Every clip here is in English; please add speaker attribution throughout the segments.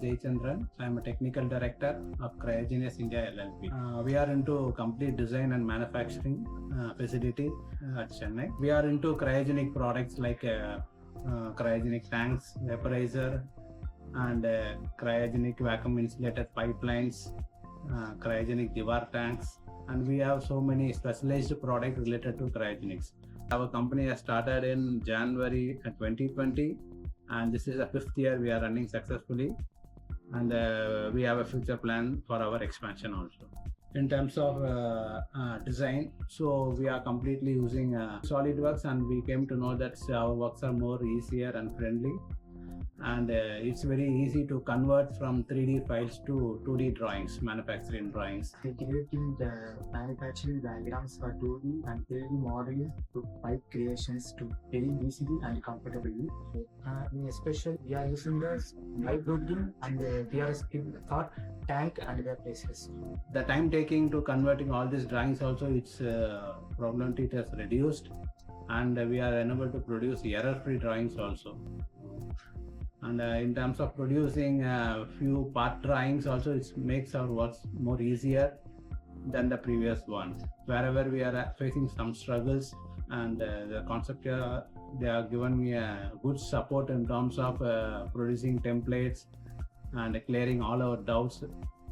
Speaker 1: Jayachandran. I am a technical director of Cryogenius India LLP. We are into complete design and manufacturing facility at Chennai. We are into cryogenic products like cryogenic tanks, vaporizer, and cryogenic vacuum-insulated pipelines, cryogenic dewar tanks, and we have so many specialized products related to cryogenics. Our company has started in January 2020, and this is the 5th year we are running successfully, and we have a future plan for our expansion also. In terms of design, so we are completely using SolidWorks, and we came to know that our works are more easier and friendly, and it's very easy to convert from 3D files to 2D drawings, manufacturing drawings.
Speaker 2: Creating the manufacturing diagrams for 2D and 3D modeling to pipe creations to very easily and comfortably. Especially, we are using the pipe routing and DRS for tank and their places.
Speaker 1: The time taking to converting all these drawings also, its probability has reduced, and we are enabled to produce error-free drawings also. And in terms of producing few part drawings also, it makes our works more easier than the previous ones. Wherever we are facing some struggles, and the Conceptia, they are given me a good support in terms of producing templates and clearing all our doubts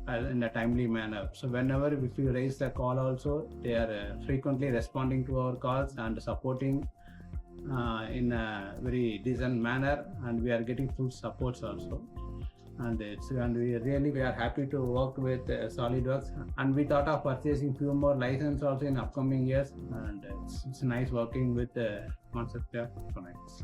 Speaker 1: in a timely manner. So whenever if you raise the call also, they are frequently responding to our calls and supporting in a very decent manner, and we are getting full supports also. And we are happy to work with SolidWorks, and we thought of purchasing few more licenses also in upcoming years, and it's nice working with Conceptia Konnect.